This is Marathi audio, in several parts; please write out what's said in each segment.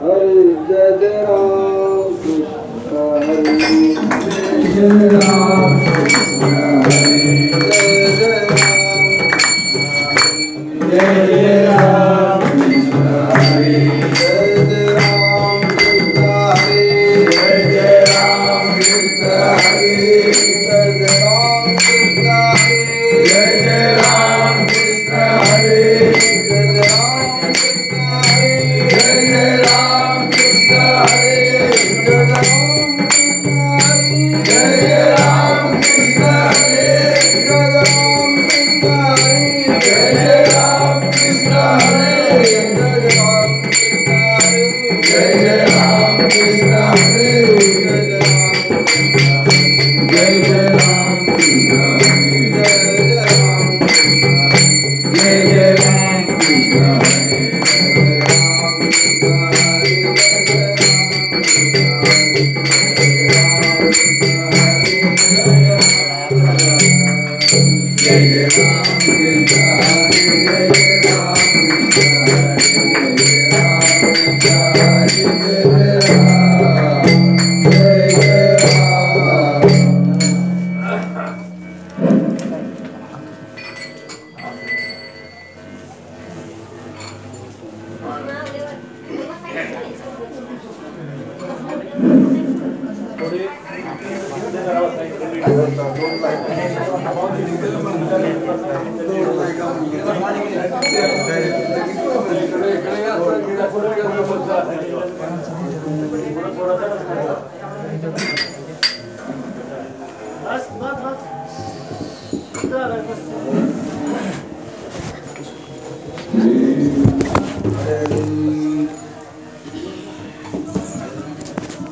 हरे जय जय राम कृष्ण हरे जय राम कृष्ण हरे जय जय राम कृष्ण हरे जय राम कृष्ण हरे जय जय राम कृष्ण हरे जय राम कृष्ण हरे जय जय राम कृष्ण हरे जय राम कृष्ण हरे जय जय राम कृष्ण हरे जय राम कृष्ण हरे जय जय राम कृष्ण हरे जय राम कृष्ण हरे जय जय राम कृष्ण हरे जय राम कृष्ण हरे जय जय राम कृष्ण हरे जय जय राम कृष्ण हरे जय जय राम कृष्ण हरे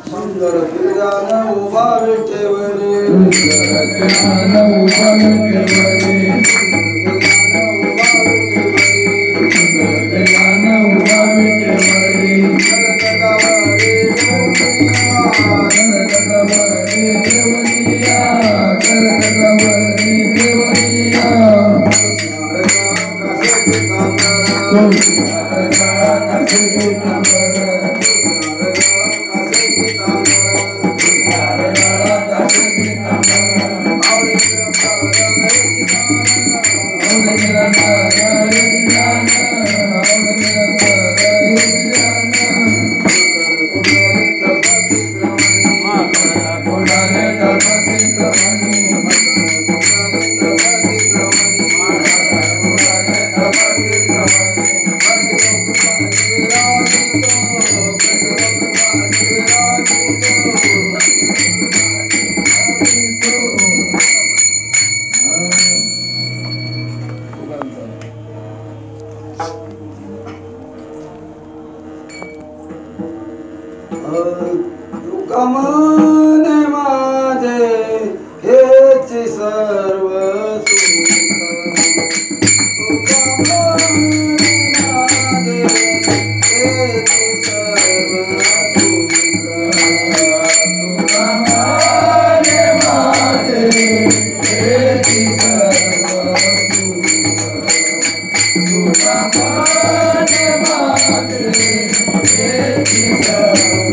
सुंदर ज्ञान उभा विठेवरी ज्ञान उभा विठेवरी ज्ञान उभा विठेवरी तुकमने माझे हेच सर्व सुख तुकमने माझे हेच सर्व सुख तुकमने माझे हेच सर्व सुख तुकमने माझे हेच सर्व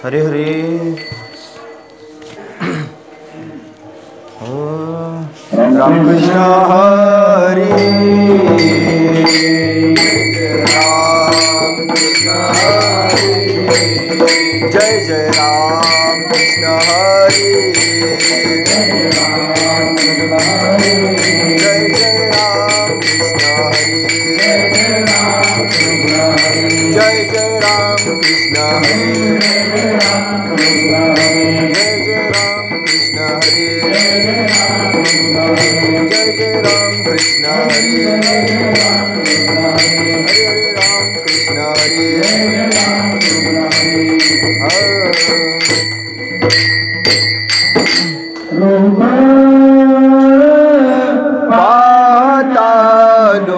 हरे हरे राम कृष्ण हरे राम कृष्ण हरे जय जय राम कृष्ण हरे जय जय राम कृष्ण हरे जय जय राम कृष्ण हरे जय जय राम कृष्ण हरे हरे राम कृष्ण हरे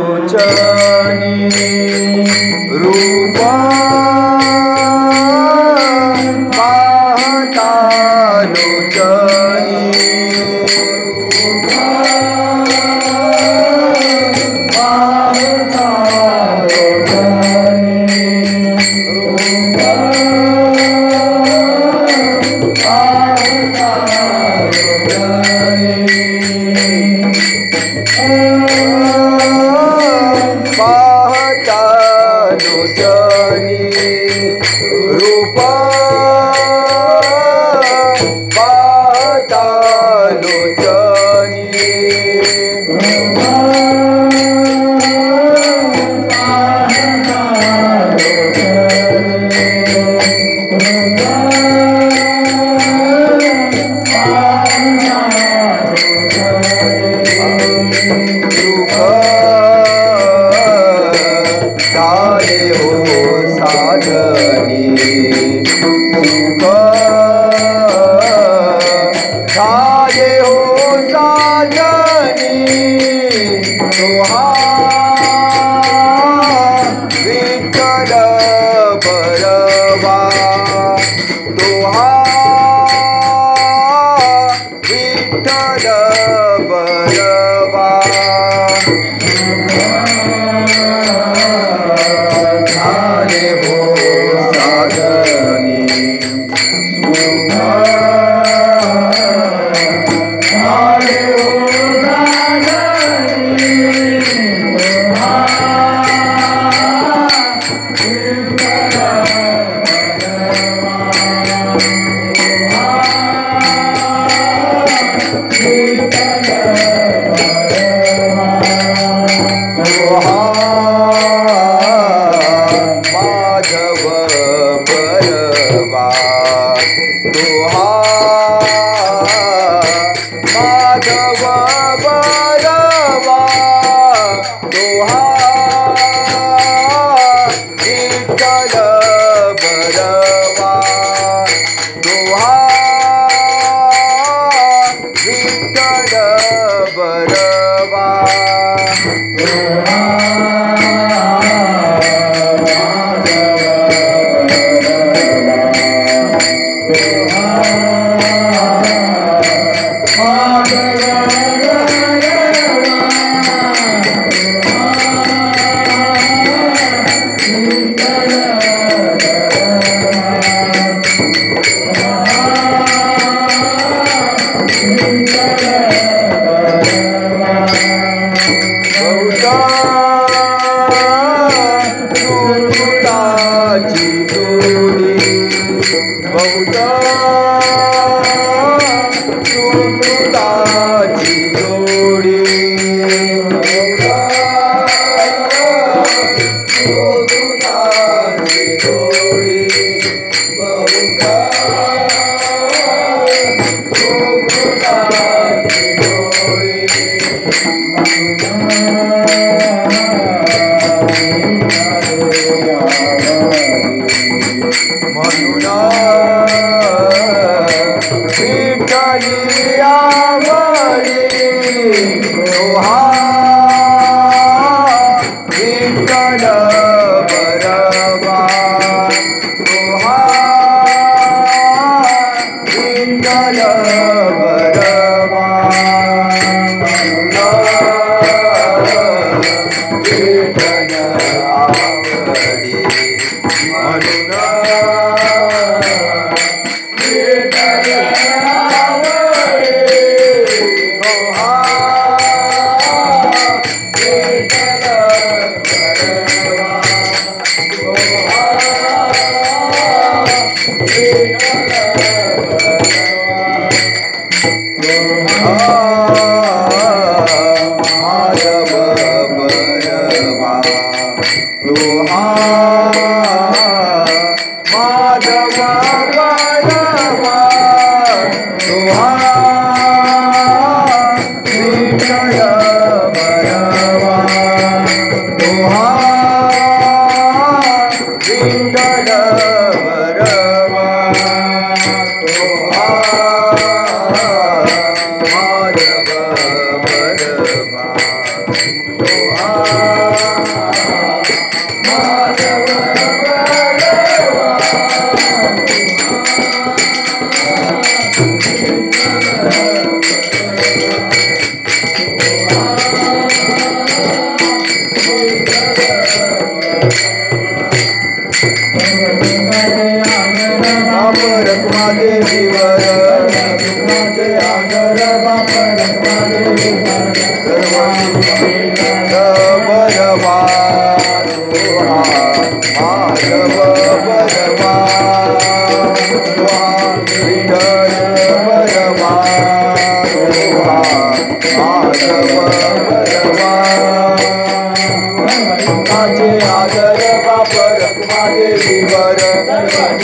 पातालोचनी रूपा पातालोचनी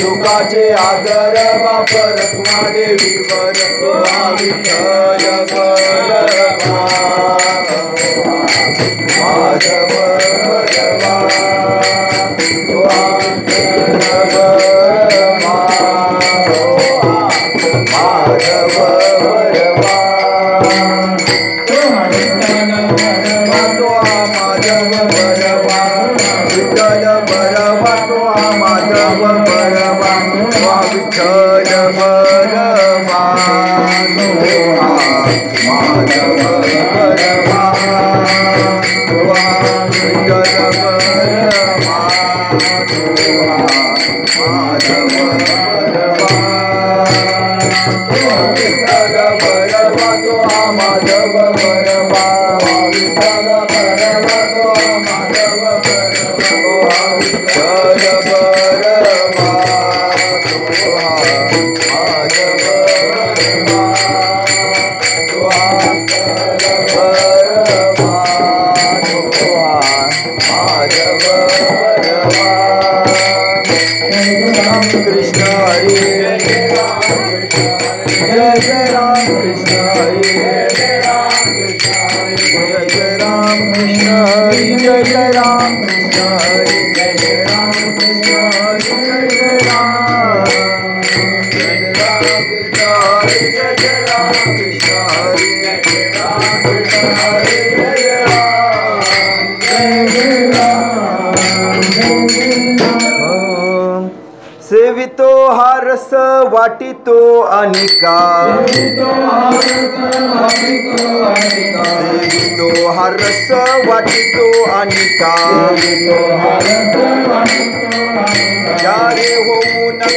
तुकाचे आदर वापर महादेवीवर विठ्ठल बलवा माधव बलवा माधव बलवा माधव बलवा विठ्ठल बलवा तो माधव बलवा विठ्ठल बलवा माधव बलवा विठ्ठल बलवा माधव बलवा विठ्ठल बलवा तो माधव बलवा विठ्ठल बलवा तो माधव बलवा विठ्ठल बलवा कृष्ण हरी जय जय राम कृष्ण हरी जय राम कृष्ण हरी जय जय राम कृष्ण हरी जय जय राम कृष्ण हरी जय जय राम कृष्ण हरी जय जय राम कृष्ण हरी जय जय राम कृष्ण हरी जय जय राम कृष्ण हरी जय जय राम सेवितो हारस वाटितो अनिका सेवितो हारस वाटितो अनिका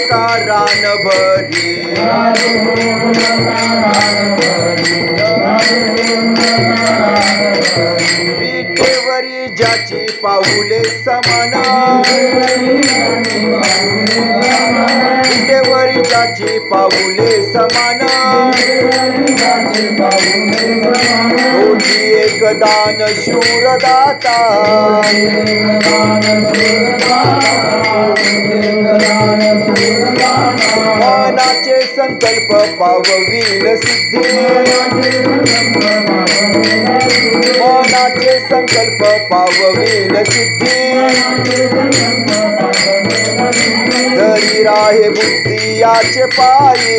का रानभरी विटेवरी ज्याची पाऊले समान विटेवरी ज्याची पाऊले समान होती एक दान शूरदाता मनाचे संकल्प पाववील सिद्धी मनाचे संकल्प पाववील सिद्धी धरी राहे बुद्धी याचे पाये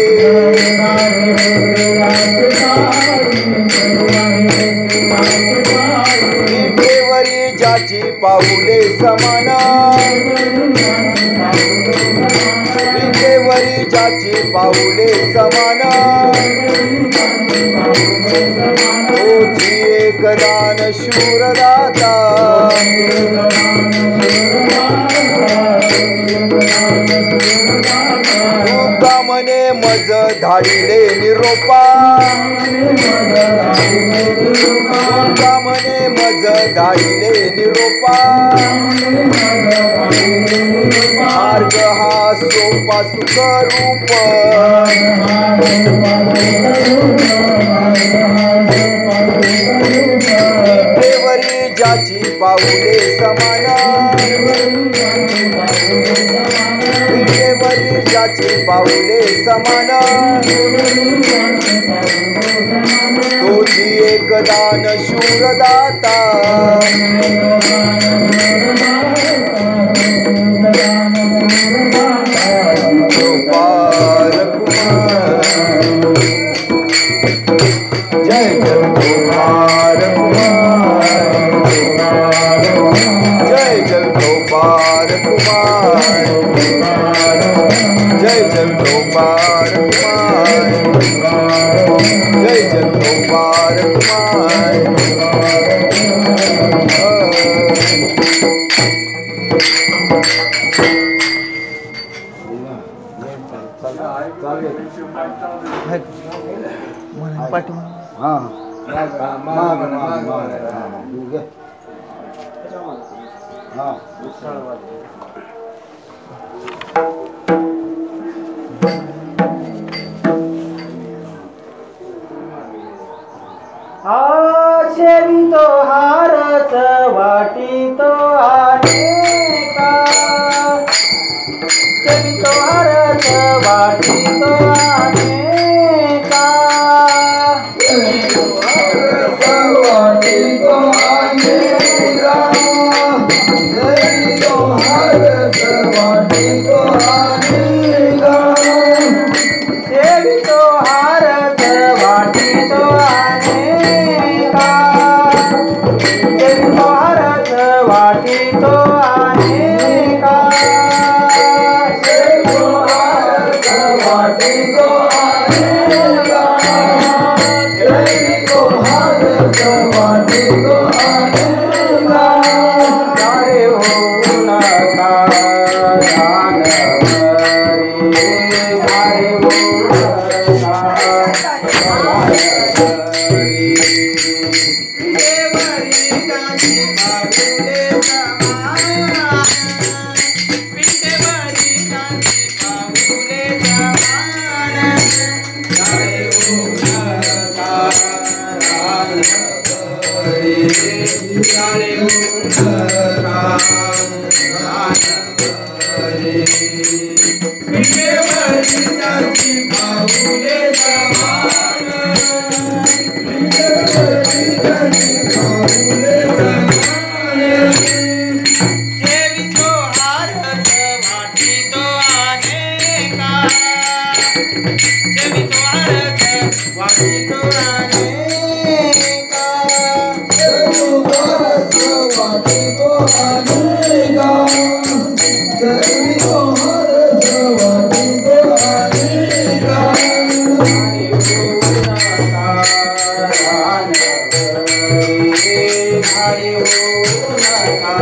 विटेवरी ज्याची पाऊले समान विटेवरी ज्याची पाऊले समान होती एक दान शूरदाता तुका मने मज धाडिले निरोपा तुका मने मज धाडिले निरोपा मार्ग हा सोपा सुखरूप विटेवरी ज्याची पाऊले समान विटेवरी ज्याची पाऊले समान तोची एक दान शूरदाता गोपाल कुमार जय जय गोपाल कुमार जय जय गोपाल कुमार जय जय गोपाल कुमार जय जय गोपाल कुमार सेवितो हारच वाटितो अनेका सेवितो हारच वाटितो अनेका सेवितो हारच वाटितो अनेका सेवितो हारच वाटितो अनेका सेवितो हारच वाटितो अनेका सेवितो हारच वाटितो अनेका सारे होऊ नका दानवरी सारे होऊ नका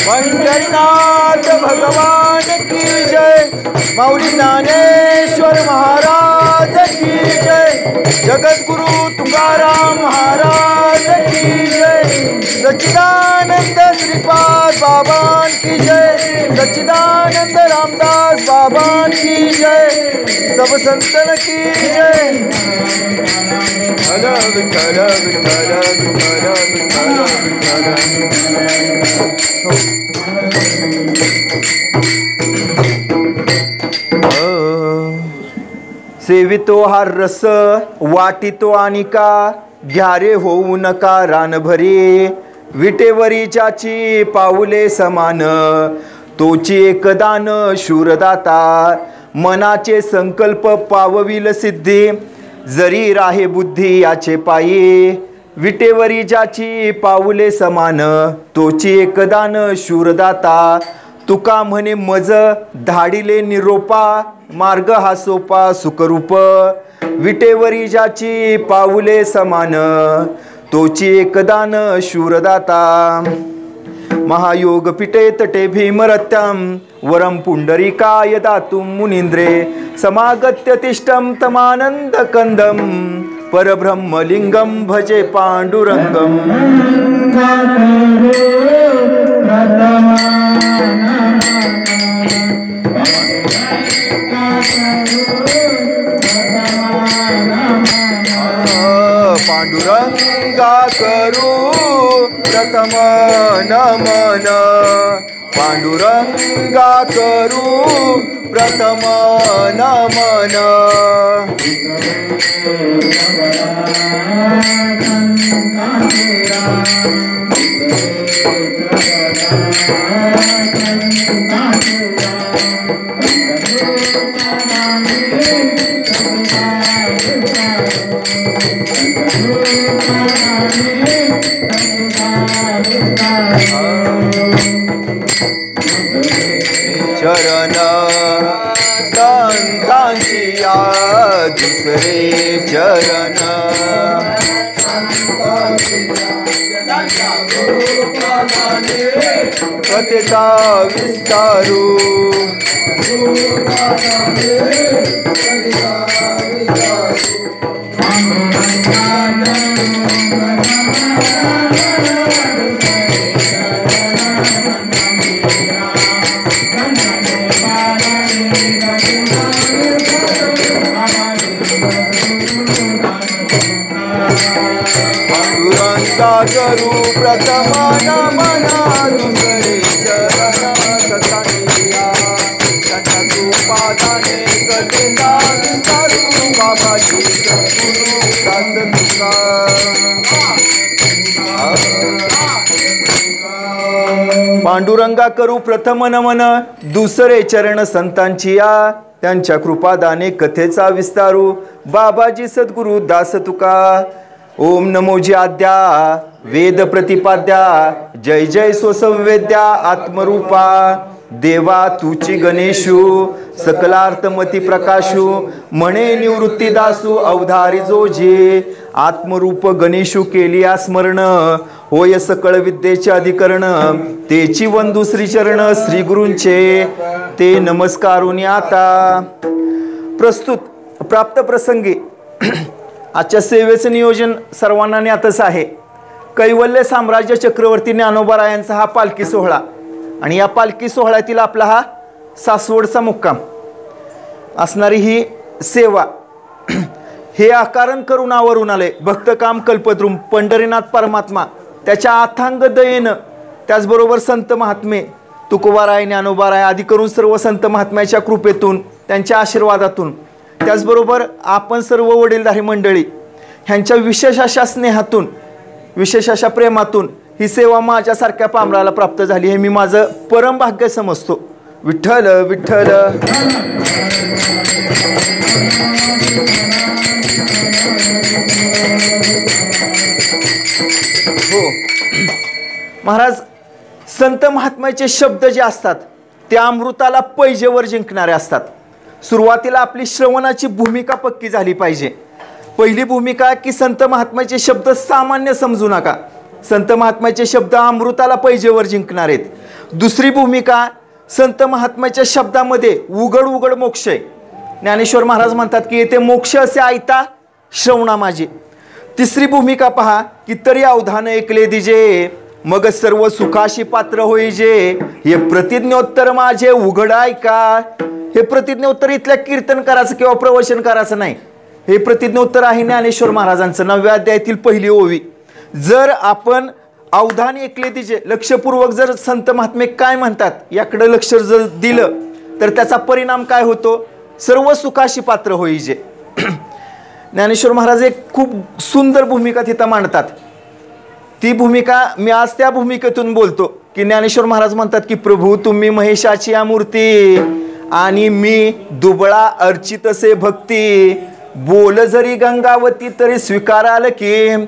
पंढरीनाथ भगवान की जय, माऊली ज्ञानेश्वर महाराज की जय, जगद्गुरु तुकाराम महाराज की जय, सच्चिदानंद श्रीपाद बाबा की जय, सच्चिदानंद रामदास बाबा की जय, सब संतन की जय। विठ्ठल विठ्ठल विठ्ठल विठ्ठल विठ्ठल सेवितो हा रस वाटितो आनिका, घ्यारे होऊ नका रानभरी, विटेवरीच्याची पाऊले समान, तोची एकदान शूरदाता, मनाचे संकल्प पावविल सिद्धी, जरी राहे बुद्धी याचे पायी, विटेवरी ज्याची पाऊले समान, तोची एकदान शूरदाता, तुका म्हणे मज धाडिले निरोपा, मार्ग हा सोपा सुखरूप, विटेवरी ज्याची पाऊले समान, तोची एकदान शूरदाता, महायोग पिटे तटे भीमरत्यम, वरम पुंडरीकाय दातुं मुनींद्रे, समागत्य तिष्ठं तमानंद कंदम, परब्रह्मलिंगम भजे पांडुरंगम। पांडुरंगा करू प्रथम नमन, पांडुरंगा करू प्रथम नमन, चरण संतांची या दुसरे चरण कथेचा विस्तारू करू प्रथम नमना दुसरे चरण सतानिया त्यांच्या कृपादाने कथेचा विस्तारू बाबाजी सद्गुरू दास तुका पांडुरंगा करू प्रथम नमन दुसरे चरण संतांची या त्यांच्या कृपादाने कथेचा विस्तारू बाबाजी सद्गुरू दास तुका ओम नमोजी आद्या वेद प्रतिपाद्या जय जय स्वसंवेद्या आत्मरूपा देवा तुची गणेशू सकलार्थमती प्रकाशू म्हणे निवृत्ती दासू अवधारी जोजी आत्मरूप गणेशू केली स्मरण होय सकळ विद्येचे अधिकरण तेची वंदू श्रीचरण श्री गुरूंचे ते नमस्कारून आता प्रस्तुत प्राप्त प्रसंगी आजच्या सेवेचं नियोजन सर्वांना ज्ञातच आहे. कैवल्य साम्राज्य चक्रवर्ती ज्ञानोबारायांचा हा पालखी सोहळा आणि या पालखी सोहळ्यातील आपला हा सासवडचा मुक्काम असणारी ही सेवा हे आकारण करुणावरून आले. भक्तकाम कल्पद्रुम पंढरीनाथ परमात्मा त्याच्या अथांग दयेनं त्याचबरोबर संत महात्मे तुकोबाराय ज्ञानोबाराय आदी करून सर्व संत महात्म्याच्या कृपेतून त्यांच्या आशीर्वादातून त्याचबरोबर आपण सर्व वडीलधारी मंडळी ह्यांच्या विशेष अशा स्नेहातून विशेष अशा प्रेमातून ही सेवा माझ्यासारख्या पामराला प्राप्त झाली हे मी माझं परम भाग्य समजतो. विठ्ठल विठ्ठल. हो महाराज संत महात्म्याचे शब्द जे असतात ते अमृताला पैजेवर जिंकणारे असतात. सुरुवातीला आपली श्रवणाची भूमिका पक्की झाली पाहिजे. पहिली भूमिका की संत महात्म्याचे शब्द सामान्य समजू नका, संत महात्म्याचे शब्द अमृताला पैजेवर जिंकणार आहेत. दुसरी भूमिका संत महात्म्याच्या शब्दामध्ये उघड उघड मोक्ष आहे. ज्ञानेश्वर महाराज म्हणतात की येथे मोक्ष असे ऐता श्रवणा माझे. तिसरी भूमिका पहा की तरी अवधान ऐकले दिजे मग सर्व सुखाशी पात्र होईजे हे प्रतिज्ञोत्तर माझे उघड ऐका. हे प्रतिज्ञोत्तर इथल्या कीर्तन करायचं किंवा प्रवचन करायचं नाही, हे प्रतिज्ञोत्तर आहे ज्ञानेश्वर महाराजांचं 9व्या अध्यायातील पहिली ओवी. जर आपण अवधान ऐकले तिचे लक्षपूर्वक जर संत महात्मे काय म्हणतात याकडे लक्ष जर दिलं तर त्याचा परिणाम काय होतो, सर्व सुखाशी पात्र होईजे. ज्ञानेश्वर महाराज एक खूप सुंदर भूमिका तिथं मांडतात. ती भूमिका मी आज त्या भूमिकेतून बोलतो की ज्ञानेश्वर महाराज म्हणतात की प्रभू तुम्ही महेशाची या मूर्ती आणि मी दुबळा अर्चित असे भक्ती बोल जरी गंगावती तरी स्वीकाराल की.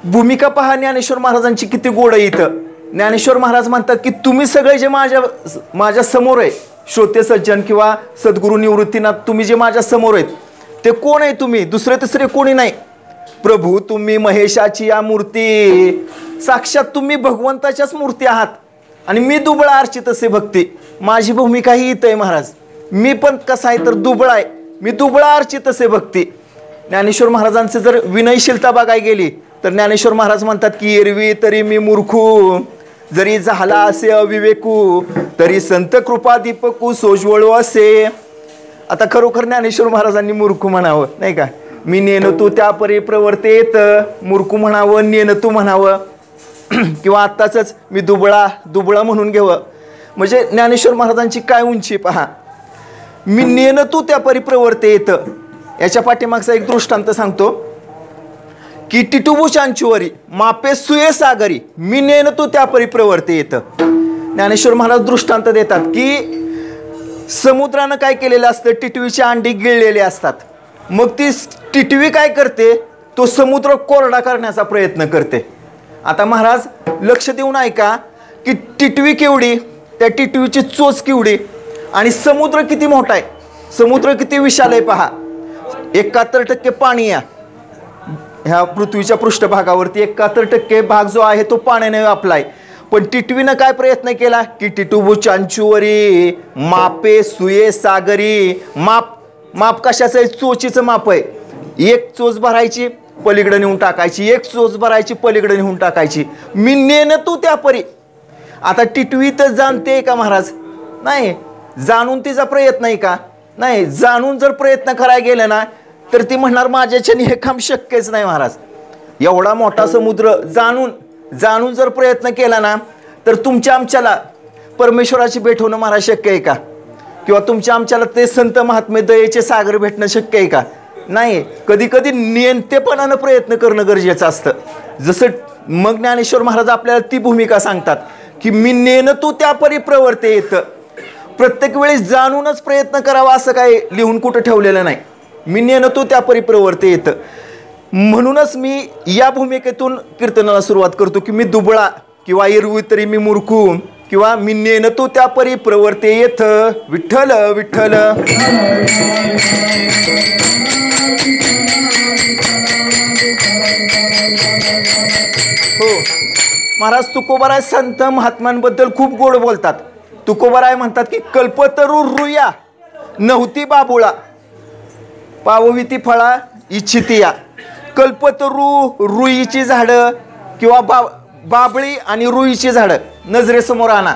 भूमिका पहा ज्ञानेश्वर महाराजांची किती गोड आहे इथं. ज्ञानेश्वर महाराज म्हणतात की तुम्ही सगळे जे माझ्या समोर आहे श्रोते सज्जन किंवा सद्गुरू निवृत्तीनाथ तुम्ही जे माझ्या समोर आहेत ते कोण आहे, तुम्ही दुसरे तिसरे कोणी नाही. प्रभू तुम्ही महेशाची या मूर्ती, साक्षात तुम्ही भगवंताच्याच मूर्ती आहात आणि मी दुबळा अर्चित असे भक्ती. माझी भूमिका ही इथं आहे महाराज. मी पण कसा आहे तर दुबळा आहे, मी दुबळा अर्चित असे भक्ती. ज्ञानेश्वर महाराजांचे जर विनयशीलता बघायला गेली तर ज्ञानेश्वर महाराज म्हणतात की एरवी तरी मी मूर्खू जरी झाला असे अविवेकू तरी संत कृपा दीपकू सोज्वळू असे. आता खरोखर ज्ञानेश्वर महाराजांनी मूर्खू म्हणावं नाही का. मी नेनतू त्या परी प्रवर्तेत मूर्खू म्हणावं, नेनतू म्हणावं किंवा आत्ताच मी दुबळा म्हणून घ्यावं. म्हणजे ज्ञानेश्वर महाराजांची काय उंची पहा. मी नेनतू त्या परी प्रवर्तेत याच्या पाठीमागचा एक दृष्टांत सांगतो की टिटुबू चांचुवरी मापे सुये सागरी मी नेनतू त्या परी प्रवर्तेत. ज्ञानेश्वर महाराज दृष्टांत देतात की समुद्रानं काय केलेलं असतं, टिटवीची अंडी गिळलेली असतात. मग ती टिटवी काय करते, तो समुद्र कोरडा करण्याचा प्रयत्न करते. आता महाराज लक्ष देऊन ऐका की टिटवी केवढी, त्या टिटवीची चोच केवढी आणि समुद्र किती मोठा आहे, समुद्र किती विशाल आहे पहा. 71% पाणी आहे ह्या पृथ्वीच्या पृष्ठभागावरती. 71% भाग जो आहे तो पाण्याने व्यापला आहे. पण टिटवीनं काय प्रयत्न केला की टिटुबू चांचुवरी मापे सुये सागरी. माप कशाचं आहे, चोचीचं माप आहे. एक चोच भरायची पलीकडे नेऊन टाकायची, एक चोच भरायची पलीकडे नेऊन टाकायची. मी नेन तू त्या परी. आता टिटवी तर जाणते का महाराज, नाही जाणून तिचा प्रयत्न आहे का, नाही. जाणून जर प्रयत्न करायला गेलं ना तर ती म्हणणार माझ्याच्याने हे काम शक्यच नाही महाराज. एवढा मोठा समुद्र जाणून जर प्रयत्न केला ना तर तुमच्या आमच्याला परमेश्वराची भेट होणं महाराज शक्य आहे का, किंवा तुमच्या आमच्याला ते संत महात्मे दयेचे सागर भेटणं शक्य आहे का, नाही. कधी कधी नेमतेपणानं प्रयत्न करणं गरजेचं असतं. जसं मग ज्ञानेश्वर महाराज आपल्याला ती भूमिका सांगतात की मी नेन तू त्या परी प्रवर्ते येतं. प्रत्येक वेळेस जाणूनच प्रयत्न करावा असं काय लिहून कुठं ठेवलेलं नाही. मी नेन तू त्या परी प्रवर्ते येतं. म्हणूनच मी या भूमिकेतून कीर्तनाला सुरुवात करतो की मी दुबळा किंवा इरवी तरी मी मूर्खू, किंवा मी नेन तू त्या परी प्रवर्ते येथ विठ्ठल विठ्ठल. हो महाराज तुकोबाराय संत महात्म्यांबद्दल खूप गोड बोलतात. तुकोबाराय म्हणतात की कल्पतरू रुया नव्हती बाबुळा पावविती फळा इच्छितिया. कल्पतरू रुईची झाडं किंवा बाबळी आणि रुईची झाडं नजरेसमोर आणा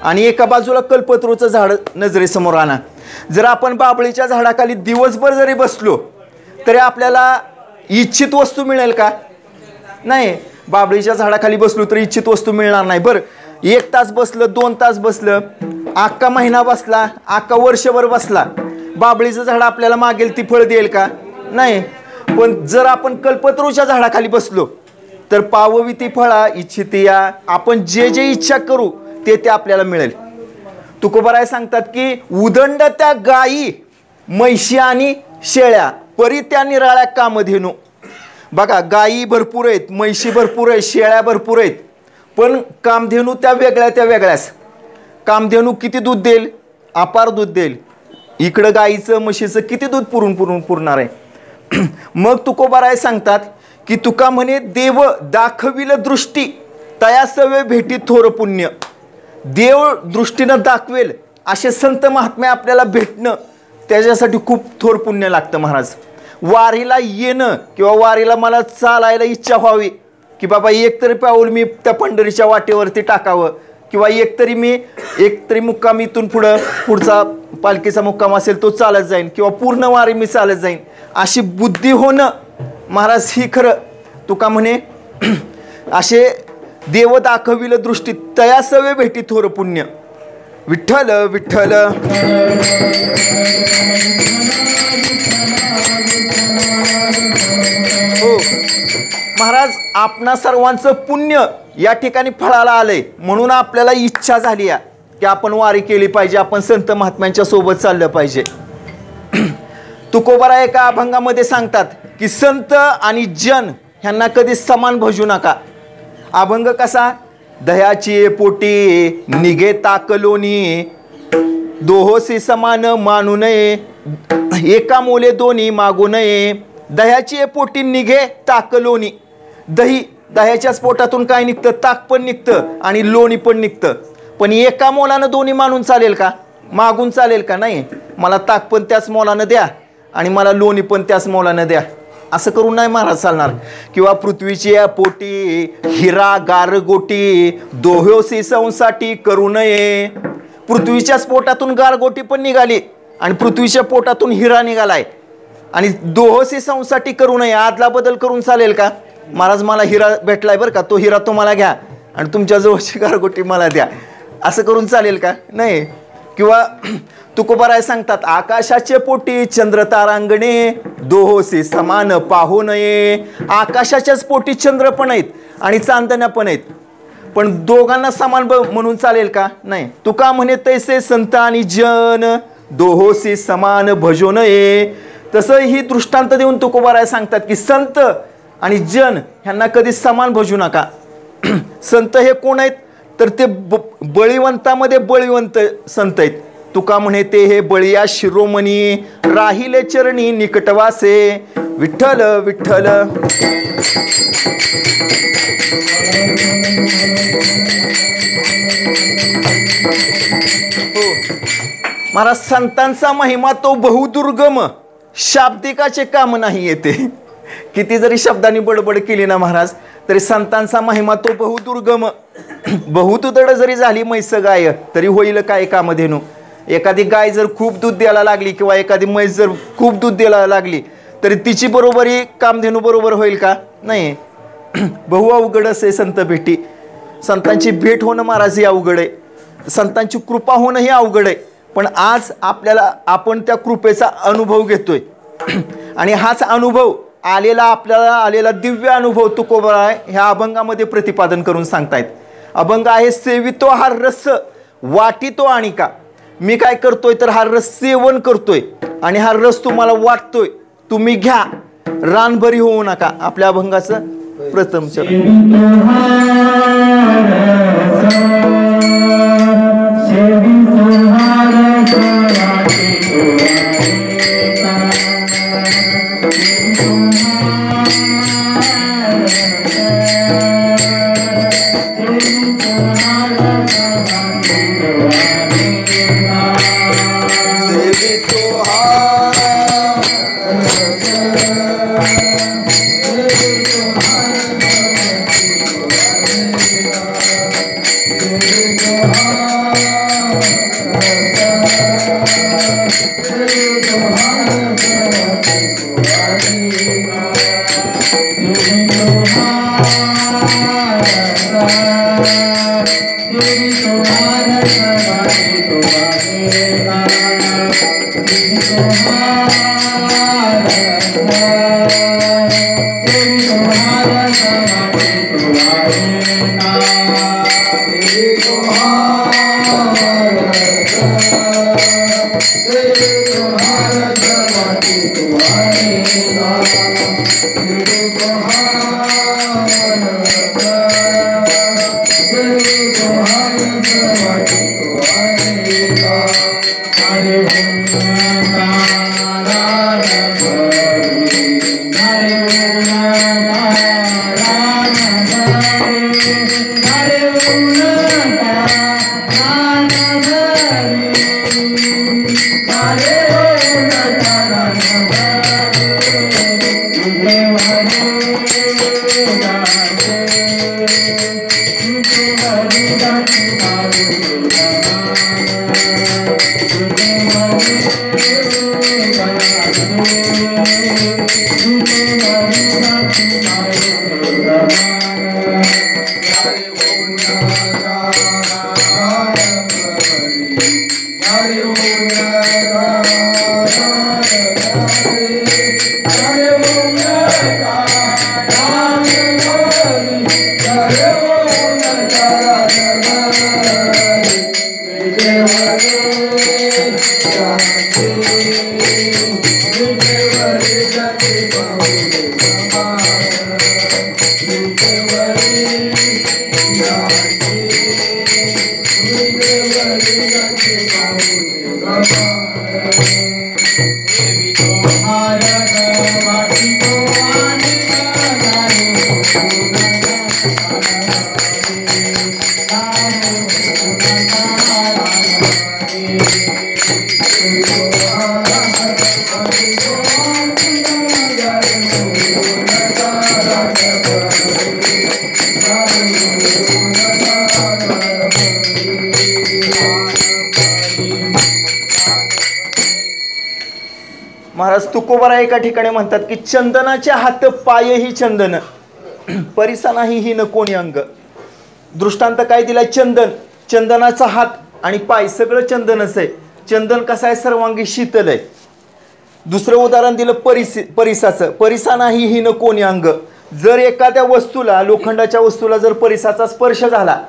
आणि एका बाजूला कल्पतरूचं झाड नजरेसमोर आणा. जर आपण बाबळीच्या झाडाखाली दिवसभर जरी बसलो तरी आपल्याला इच्छित वस्तू मिळेल का, नाही. बाबळीच्या झाडाखाली बसलो तर इच्छित वस्तू मिळणार नाही. बरं 1 तास बसलं, 2 तास बसलं, अख्खा महिना बसला, अख्खा वर्षभर बसला, बाबळीचं झाड आपल्याला मागेल ती फळ देईल का, नाही. पण जर आपण कल्पतरूच्या झाडाखाली बसलो तर पावविती फळा इच्छितिया. आपण जे जे इच्छा करू ते आपल्याला मिळेल. तुकोबाराय सांगतात की उदंड त्या गायी म्हैशी आणि शेळ्या परी त्या निराळ्या कामधेनू. बघा गायी भरपूर आहेत, म्हैशी भरपूर आहेत, शेळ्या भरपूर आहेत, पण कामधेनू त्या वेगळ्याच. कामधेनू किती दूध देईल, अपार दूध देईल. इकडं गाईचं म्हशीचं किती दूध पुरणार आहे. मग तुकोबाराय सांगतात की तुका म्हणे देव दाखविल दृष्टी तया सवे भेटी थोर पुण्य. देव दृष्टीनं दाखवेल असे संत महात्मे आपल्याला भेटणं त्याच्यासाठी खूप थोर पुण्य लागतं महाराज. वारीला येणं किंवा वारीला मला चालायला इच्छा व्हावी की बाबा एक तरी पाऊल मी त्या पंढरीच्या वाटेवरती टाकावं, किंवा एक तरी मुक्काम इथून पुढचा पालखीचा मुक्काम असेल तो चालत जाईन, किंवा पूर्ण वारी मी चालत जाईन, अशी बुद्धी होणं महाराज ही खरं तुका म्हणे असे देव दाखविल दृष्टी तया सवे भेटी थोर पुण्य. विठ्ठल विठ्ठल. हो महाराज आपणा सर्वांचं पुण्य या ठिकाणी फळाला आलंय, म्हणून आपल्याला इच्छा झाली आहे की आपण वारी केली पाहिजे, आपण संत महात्म्यांच्या सोबत चाललं पाहिजे. तुकोबाराय एका अभंगामध्ये सांगतात की संत आणि जन ह्यांना कधी समान भजू नका. अभंग कसा, दह्याची पोटी निघे ताकलोनी दोहोसी समान मानू नये एका मोले दोन्ही मागू नये. दह्याची पोटी निघे ताकलोनी. दह्याच्याच पोटातून काय निघतं, ताक पण निघतं आणि लोणी पण निघतं. पण एका मोलानं दोन्ही मानून चालेल का, मागून चालेल का, नाही. मला ताक पण त्याच मोलानं द्या आणि मला लोणी पण त्याच मोलानं द्या असं करून नाही महाराज चालणार. किंवा पृथ्वीची पोटी हिरा गारगोटी दोहोसी संसाठी करू नये. पृथ्वीच्याच पोटातून गारगोटी पण निघाली आणि पृथ्वीच्या पोटातून हिरा निघालाय आणि दोहोसी संसाठी करू नये. आदला बदल करून चालेल का, महाराज मला हिरा भेटलाय बरं का, तो हिरा तुम्हाला घ्या आणि तुमच्या जवळची गारगोटी मला द्या, असं करून चालेल का, नाही. किंवा तुकोबाराय सांगतात आकाशाचे पोटी चंद्र तारांगणे दोहोसी समान पाहू नये. आकाशाच्याच पोटी चंद्र पण आहेत आणि चांदण्या पण आहेत, पण दोघांना समान म्हणून चालेल का, नाही. तुका म्हणे तैसे संत आणि जन दोहोसी समान भजो नये. तसं ही दृष्टांत देऊन तुकोबाराय सांगतात की संत आणि जन ह्यांना कधी समान भजू नका. संत हे कोण आहेत, तर ते बळीवंतामध्ये बळीवंत संत आहेत. तुका म्हणे ते हे बळिया शिरोमणी राहिले चरणी निकटवासे विठ्ठल विठ्ठल. हो महाराज, संतांचा महिमा तो बहुदुर्गम, शाब्दिकाचे काम नाही येते. किती जरी शब्दांनी बडबड केली ना महाराज तरी संतांचा महिमा तो बहुदुर्गम. बहुतुदड जरी झाली म्हैस गाय तरी होईल काय कामधेनू. एखादी गाय जर खूप दूध द्यायला लागली किंवा एखादी म्हैस जर खूप दूध द्यायला लागली तरी तिची बरोबरी कामधेनू बरोबर होईल का? नाही. बहु अवघड असे संत भेटी. संतांची भेट होणं महाराज हे अवघड आहे, संतांची कृपा होणं हे अवघड आहे. पण आज आपण त्या कृपेचा अनुभव घेतोय आणि हाच अनुभव आपल्याला आलेला दिव्य अनुभव तुकोबराय ह्या अभंगामध्ये प्रतिपादन करून सांगतायत. अभंग आहे सेवितो हा रस वाटितो आणि का. मी काय करतोय तर हा रस सेवन करतोय आणि हा रस तुम्हाला वाटतोय, तुम्ही घ्या, रानभरी होऊ नका. आपल्या अभंगाचं प्रथम चरण. महाराज तुकोबाराय एका ठिकाणी म्हणतात की चंदनाचे हात पायही चंदन परिसानाही ही न कोणी अंग. दृष्टांत काय दिलाय? चंदन, चंदनाचा हात आणि पाय सगळं चंदनच आहे. चंदन कसं आहे? सर्वांगी शीतल आहे. दुसरं उदाहरण दिलं परिसाचं, परिसानाही ही न कोणी अंग. जर एखाद्या वस्तूला, लोखंडाच्या वस्तूला जर परिसाचा स्पर्श झाला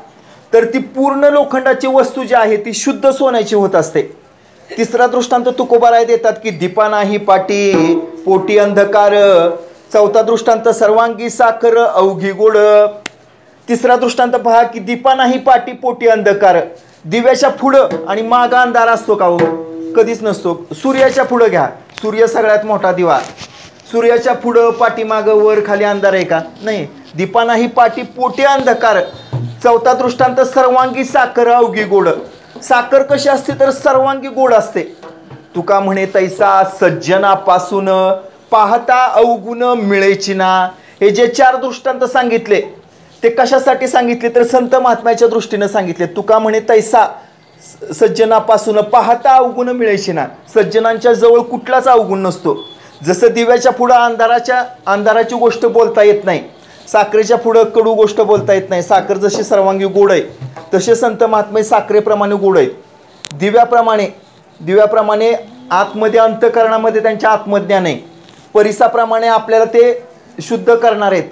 तर ती पूर्ण लोखंडाची वस्तू जी आहे ती शुद्ध सोन्याची होत असते. तिसरा दृष्टांत तुकोबाराय देतात की दीपा नाही पाटी पोटी अंधकार. चौथा दृष्टांत सर्वांगी साखर अवघी गोड. तिसरा दृष्टांत पहा की दीपा नाही पाटी पोटी अंधकार. दिव्याच्या पुढं आणि मागं अंधार असतो का हो? कधीच नसतो. सूर्याच्या पुढं घ्या, सूर्य सगळ्यात मोठा दिवा. सूर्याच्या पुढं पाठीमागं वर खाली अंधार आहे का? नाही. दीपा नाही पाटी पोटी अंधकार. चौथा दृष्टांत सर्वांगी साखर अवघी गोड. साखर कशी असते तर सर्वांगी गोड असते. तुका म्हणे तैसा सज्जनापासून पाहता अवगुण मिळेची ना. हे जे 4 दृष्टांत सांगितले ते कशासाठी सांगितले तर संत महात्म्याच्या दृष्टीने सांगितले. तुका म्हणे तैसा सज्जनापासून पाहता अवगुण मिळेची ना. सज्जनांच्या जवळ कुठलाच अवगुण नसतो. जसं दिव्याच्या पुढं अंधाराची गोष्ट बोलता येत नाही, साखरेच्या पुढं कडू गोष्ट बोलता येत नाही. साखर जशी सर्वांगी गोड आहे तसे संत महात्मे साखरेप्रमाणे गोड आहेत. दिव्याप्रमाणे आतमध्ये अंतःकरणामध्ये त्यांच्या आत्मज्ञान आहे. परिसाप्रमाणे आपल्याला ते शुद्ध करणार आहेत.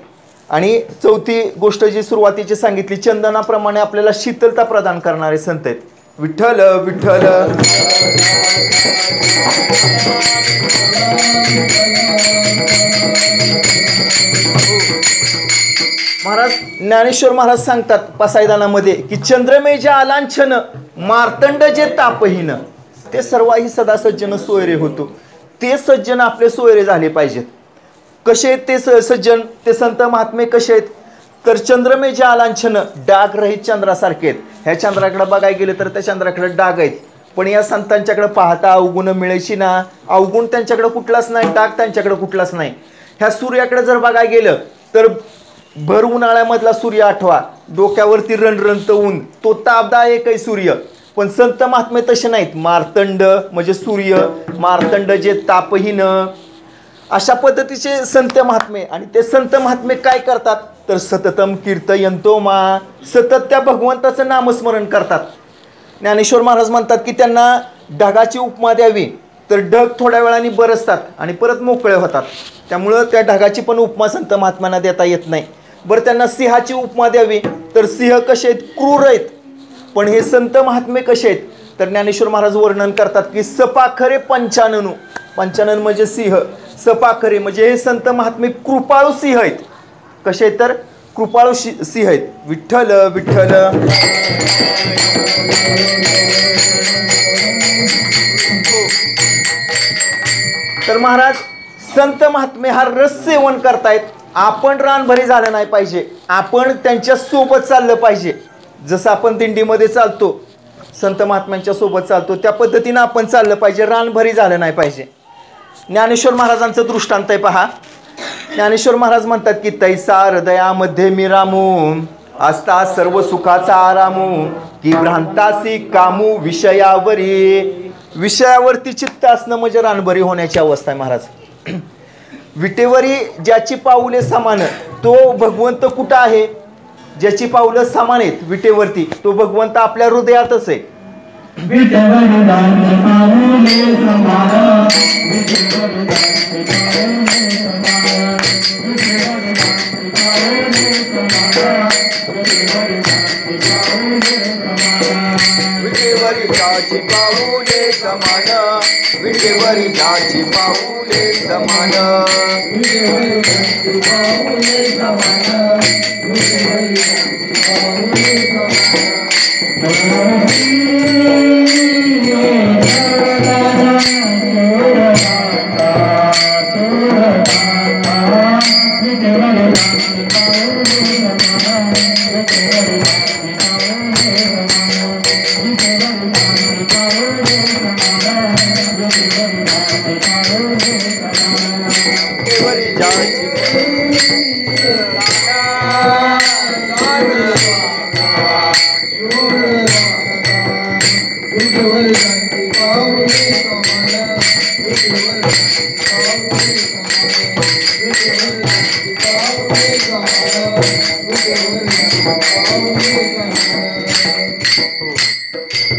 आणि चौथी गोष्ट जी सुरुवातीची सांगितली, चंदनाप्रमाणे आपल्याला शीतलता प्रदान करणारे संत आहेत. विठ्ठल विठ्ठल. महाराज ज्ञानेश्वर महाराज सांगतात पसायदानामध्ये की चंद्रमेजा आलांछन मार्तंड जे तापहीन ते सर्वाही सदा सज्जन सोयरे होतो. ते सज्जन आपले सोयरे झाले पाहिजेत. कसे आहेत ते सज्जन? ते संत महात्मे कसे आहेत तर चंद्रमेजा आलांछन डाग रहित चंद्रासारखे आहेत. ह्या चंद्राकडे बघायला गेले तर त्या चंद्राकडे डाग आहेत, पण या संतांच्याकडे पाहता अवगुण मिळायची ना. अवगुण त्यांच्याकडे कुठलाच नाही, डाग त्यांच्याकडे कुठलाच नाही. ह्या सूर्याकडे जर बघायला गेलं तर भर उन्हाळ्यामधला सूर्य आठवा, डोक्यावरती रणरणत ऊन, तो तापदायक आहे सूर्य. पण संत महात्मे तसे नाहीत. मार्तंड म्हणजे सूर्य, मार्तंड जे तापहीन, अशा पद्धतीचे संत महात्मे. आणि ते संत महात्मे काय करतात तर सततम कीर्तयंतो मा, सतत त्या भगवंताचं नामस्मरण करतात. ज्ञानेश्वर महाराज म्हणतात की त्यांना ढगाची उपमा द्यावी तर ढग थोड्या वेळाने बरसतात आणि परत मोकळे होतात. त्यामुळं त्या ढगाची पण उपमा संत महात्म्यांना देता येत नाही. बरं, त्यांना सिंहाची उपमा द्यावी तर सिंह कसे आहेत? क्रूर आहेत. पण हे संत महात्मे कसे आहेत तर ज्ञानेश्वर महाराज वर्णन करतात की सपाखरे पंचाननू. पंचानन म्हणजे सिंह, सपाखरे म्हणजे हे संत महात्मे कृपाळू सिंह आहेत. कसे आहेत तर कृपाळू सिंह आहेत. विठ्ठल विठ्ठल. तर महाराज संत महात्मे हा रस सेवन करतायत. आपण रानभरी झालं नाही पाहिजे, आपण त्यांच्या सोबत चाललं पाहिजे. जसं आपण दिंडीमध्ये चालतो, संत महात्म्यांच्या सोबत चालतो, त्या पद्धतीनं आपण चाललं पाहिजे, रानभरी झालं नाही पाहिजे. ज्ञानेश्वर महाराजांचं दृष्टांत आहे पहा. ज्ञानेश्वर महाराज म्हणतात की तैसा हृदयामध्ये मी रामू असता सर्व सुखाचा आरामू की भ्रांतासी कामू विषयावरी. विषयावरती चित्त असणं म्हणजे रानभरी होण्याची अवस्था आहे महाराज. विटेवरी ज्याची पाऊले समान तो भगवंत कुठं आहे? ज्याची पाऊलं समान आहेत विटेवरती तो भगवंत आपल्या हृदयातच आहे. विटेवरी ज्याची पाऊले समान, विटेवरी ज्याची पाऊले समान,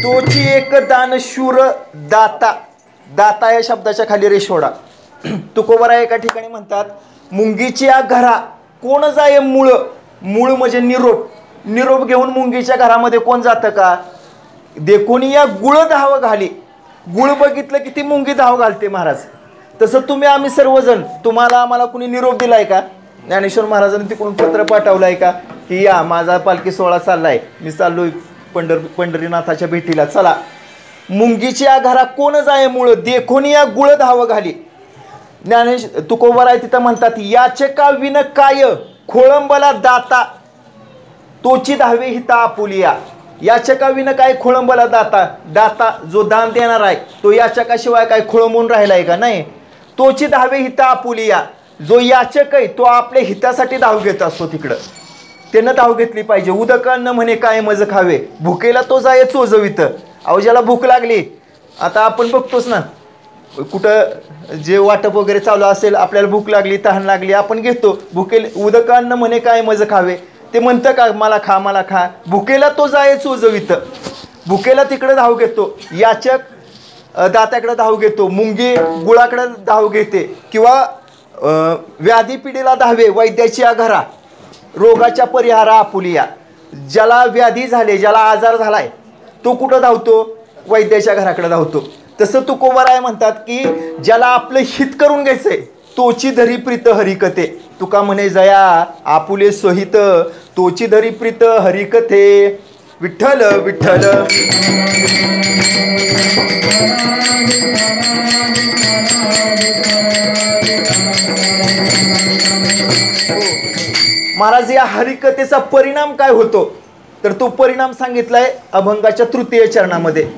तोची एक दानशूर दाता. दाता या शब्दाच्या खाली रेशोडा. तुकोबरा एका ठिकाणी म्हणतात मुंगीच्या घरा कोण जाय मूळ. मूळ म्हणजे निरोप. निरोप घेऊन मुंगीच्या घरामध्ये कोण जातं का? देखून या गुळ धाव घाली. गुळ बघितलं की ती मुंगी धाव घालते महाराज. तसं तुम्ही आम्ही सर्वजण, तुम्हाला आम्हाला कुणी निरोप दिलाय का? ज्ञानेश्वर महाराजांनी तिकडून पत्र पाठवलं आहे का की या माझा पालखी सोहळा चाललाय, मी चाललोय पंढरीनाथाच्या भेटीला, चला. मुंगीच्या घरा कोण जाय मुळ देखून या गुळ धाव घाली. तुकोबाराय तिथं म्हणतात, याचे का विन काय खोळंबला दाता तोची धावे हिता आपुलिया. याच्या का विन काय खोळंबला दाता, दाता जो दान देणार आहे तो याच्या शिवाय काय खोळंबून राहिला आहे का? नाही. तोची धावे हिता आपुलिया, जो याचक आहे तो आपल्या हितासाठी धाव घेत असतो तिकडं, त्यानं धाव घेतली पाहिजे. उदकानं म्हणे काय मज खावे, भुकेला तो जाय चोजवित. अहो ज्याला भूक लागली, आता आपण बघतोच ना कुठं जे वाटप वगैरे चालू असेल, आपल्याला भूक लागली, तहान लागली, आपण घेतो. उदकानं म्हणे काय मज खावे, ते म्हणतं का मला खा मला खा. भुकेला तो जाय चोजवित, भुकेला तिकडे धाव घेतो. याचक दात्याकडे धाव घेतो, मुंगी गुळाकडे धाव घेते, किंवा व्याधी पिढीला धावे वैद्याची घरा रोगाच्या परिहारा आपुलिया. ज्याला व्याधी झाले, ज्याला आजार झालाय, तो कुठं धावतो? वैद्याच्या घराकडे धावतो. तसं तुकोबाराय म्हणतात की ज्याला आपलं हित करून घ्यायचंय तोची धरी प्रीत हरिकथे. तुका म्हणे जया आपुले सोहित तोची धरी प्रीत हरिकथे. विठ्ठल विठ्ठल. महाराज या हरिकथेचा परिणाम काय होतो तर तो परिणाम सांगितलाय अभंगाच्या तृतीय चरणामध्ये.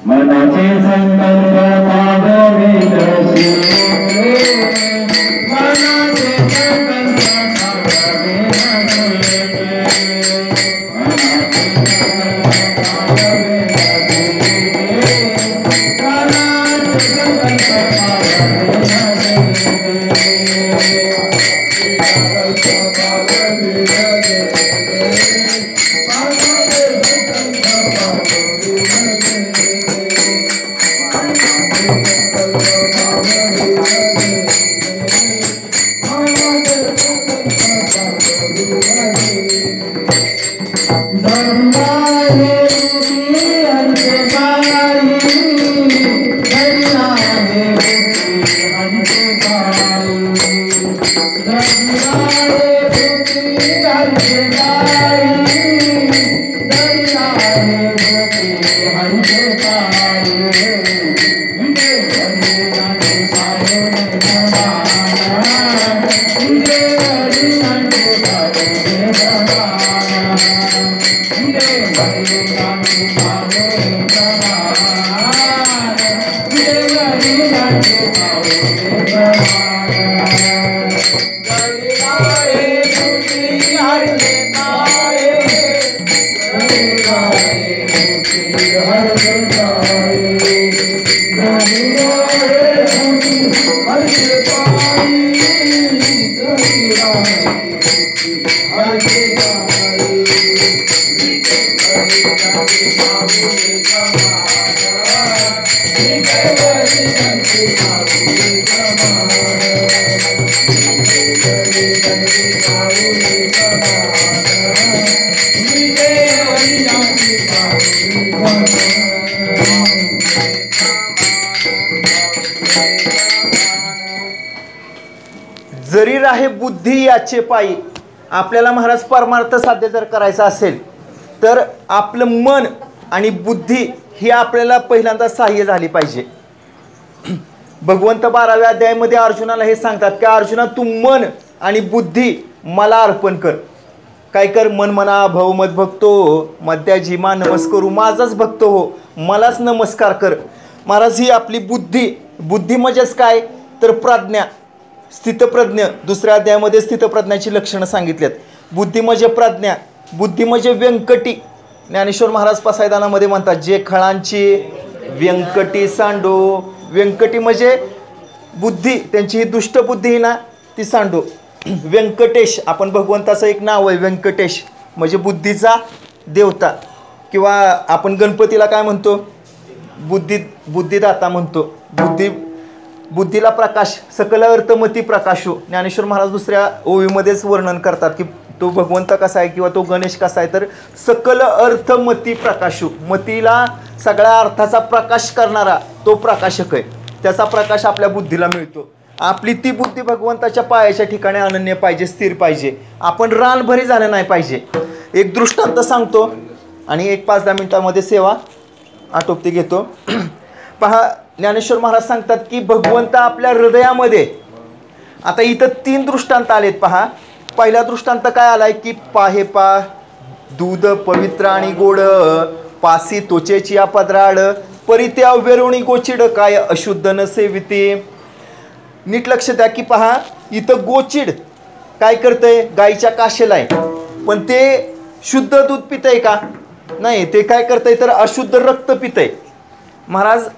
जरी राहे बुद्धी याचे पायी. आपल्याला महाराज परमार्थ साध्य जर करायचा असेल तर आपलं मन आणि बुद्धी ही आपल्याला पहिल्यांदा सहाय्य झाली पाहिजे. भगवंत 12व्या अध्यायामध्ये अर्जुनाला हे सांगतात की अर्जुना तू मन आणि बुद्धी मला अर्पण कर. काय कर? मन म्हणा भव मत भक्तो मध्या जिमा नमस्करू, माझाच भक्त हो, मलाच नमस्कार कर. महाराज ही आपली बुद्धी, बुद्धी म्हणजेच काय तर प्रज्ञा, स्थितप्रज्ञ. दुसऱ्या अध्यायामध्ये स्थितप्रज्ञाची लक्षणं सांगितल्यात. बुद्धी म्हणजे प्रज्ञा, बुद्धी म्हणजे व्यंकटी. ज्ञानेश्वर महाराज पसायदानामध्ये म्हणतात जे खळांची व्यंकटी सांडो. व्यंकटी म्हणजे बुद्धी, त्यांची ही दुष्ट बुद्धी ही ना ती सांडो. व्यंकटेश आपण भगवंताचं एक नाव आहे व्यंकटेश, म्हणजे बुद्धीचा देवता. किंवा आपण गणपतीला काय म्हणतो? बुद्धिदाता म्हणतो. बुद्धीला प्रकाश, सकल अर्थमती प्रकाशो. ज्ञानेश्वर महाराज दुसऱ्या ओवीमध्येच वर्णन करतात की तो भगवंत कसा आहे किंवा तो गणेश कसा आहे तर सकल अर्थमती प्रकाशो. मतीला सगळ्या अर्थाचा प्रकाश करणारा तो प्रकाशक आहे. त्याचा प्रकाश आपल्या बुद्धीला मिळतो. आपली ती बुद्धी भगवंताच्या पायाच्या ठिकाणी अनन्य पाहिजे, स्थिर पाहिजे. आपण रानभरी झालं नाही पाहिजे. एक दृष्टांत सांगतो आणि 1-5-10 मिनिटांमध्ये सेवा आटोपती घेतो. पहा, ज्ञानेश्वर महाराज सांगतात की भगवंत आपल्या हृदयामध्ये. आता इथं 3 दृष्टांत आलेत. पहा, पहिला दृष्टांत काय आलाय की पाहे पा दूध पवित्र आणि गोड, पासी त्वचेची अपद्राड, परित्या अव्यरुणी गोचिड, काय अशुद्ध न सेविते. नीट लक्ष द्या की पहा, इथं गोचिड काय करतंय, गाईच्या काशेला आहे, पण ते शुद्ध दूध पितंय का? नाही, ते काय करतंय तर अशुद्ध रक्त पितंय. महाराज,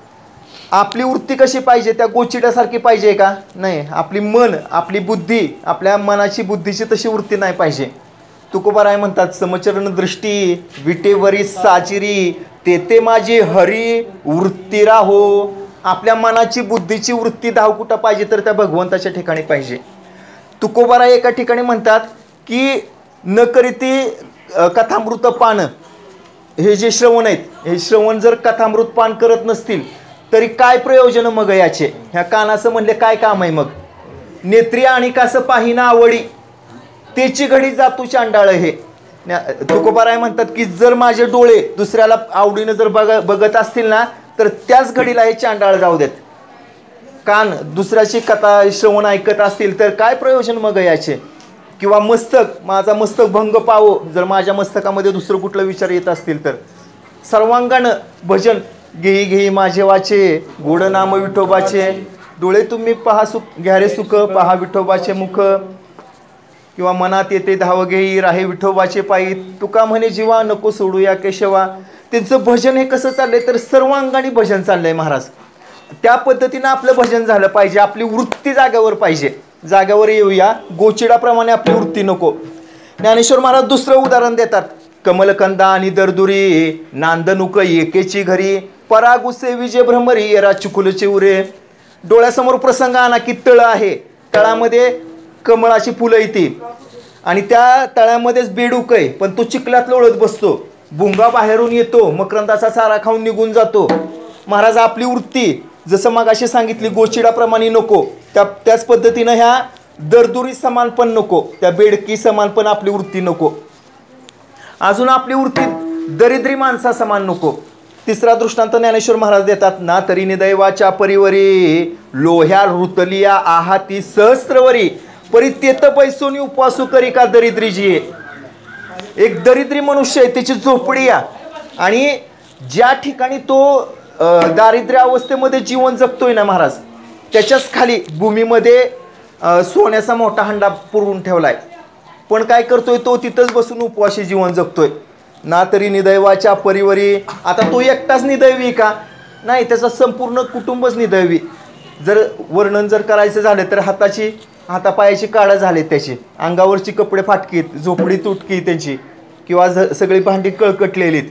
आपली वृत्ती कशी पाहिजे, त्या गोचिड्यासारखी पाहिजे का? नाही. आपली मन, आपली बुद्धी, आपल्या मनाची बुद्धीची तशी वृत्ती नाही पाहिजे. तुकोबाराय म्हणतात, समचरण दृष्टी विटेवरी साचिरी, तेथे माझी हरी वृत्ती राहो. आपल्या मनाची बुद्धीची वृत्ती धाव कुठं पाहिजे तर त्या भगवंताच्या ठिकाणी पाहिजे. तुकोबाराय एका ठिकाणी म्हणतात की न करीती कथामृत पान, हे जे श्रवण आहेत, हे श्रवण जर कथामृत पान करत नसतील तरी काय प्रयोजन मग याचे? ह्या कानाचं म्हणले काय काम आहे मग? नेत्री आणि कास पाहिना आवडी, त्याची घडी जातू चांडाळ. हे तुकोबाराय म्हणतात की जर माझे डोळे दुसऱ्याला आवडीनं जर बघत असतील ना, तर त्याच घडीला हे चांडाळ जाऊ देत. कान दुसऱ्याची कथा श्रवण ऐकत असतील तर काय प्रयोजन मग याचे? किंवा मस्तक, माझा मस्तक भंग पावो, जर माझ्या मस्तकामध्ये दुसरं कुठलं विचार येत असतील तर. सर्वांगानं भजन घेई घेई माझे वाचे, गोड नाम विठोबाचे, डोळे तुम्ही पहा सुख घ्यारे सुख, पहा विठोबाचे मुख, किंवा मनात येते धाव घेई राहे विठोबाचे पायी, तुका म्हणे जीवा नको सोडू या केशवा. त्यांचं भजन हे कसं चाललंय तर सर्वांगाने भजन चाललंय महाराज. त्या पद्धतीनं आपलं भजन झालं पाहिजे. आपली वृत्ती जाग्यावर पाहिजे. जाग्यावर येऊया, गोचिडाप्रमाणे आपली वृत्ती नको. ज्ञानेश्वर महाराज दुसरं उदाहरण देतात, कमलकंदा आणि दरदुरी, नांदनुक एकेची घरी, परागुसे विजय भ्रमरी, येरा चुकुलचे उरे. डोळ्यासमोर प्रसंग आणा की तळ आहे, तळामध्ये कमळाची फुलं येते आणि त्या तळ्यामध्येच बेडूक आहे, पण तो चिखलात लोळत बसतो. भुंगा बाहेरून येतो, मकरंदाचा चारा खाऊन निघून जातो. महाराज, आपली वृत्ती जसं मगाशी सांगितली गोचिडाप्रमाणे नको, त्याच पद्धतीनं ह्या दरदुरी समान पण नको, त्या बेडकी समान पण आपली वृत्ती नको. अजून आपली वृत्ती दरिद्री माणसा समान नको. तिसरा दृष्टांत ज्ञानेश्वर महाराज देतात, ना तरी निदैवाच्या परिवरी, लोह्या ऋतलिया आहाती सहस्त्रवरी, परित्येत पैसोनी उपवासू करी का दरिद्री जी. एक दरिद्री मनुष्य आहे, त्याची झोपडी आहे आणि ज्या ठिकाणी तो दारिद्र्य अवस्थेमध्ये जीवन जगतोय ना महाराज, त्याच्याच खाली भूमीमध्ये सोन्याचा मोठा हंडा पुरवून ठेवलाय, पण काय करतोय तो तिथंच बसून उपवासी जीवन जगतोय. ना तरी निदैवाच्या परिवरी. आता तो एकटाच निदैवी का? नाही, त्याचा संपूर्ण कुटुंबच निदैवी. जर वर्णन जर करायचं झालं तर हातापायाची काळं झाले, त्याची अंगावरची कपडे फाटकीत, झोपडी तुटकी त्यांची, किंवा सगळी भांडी कळकटलेलीत.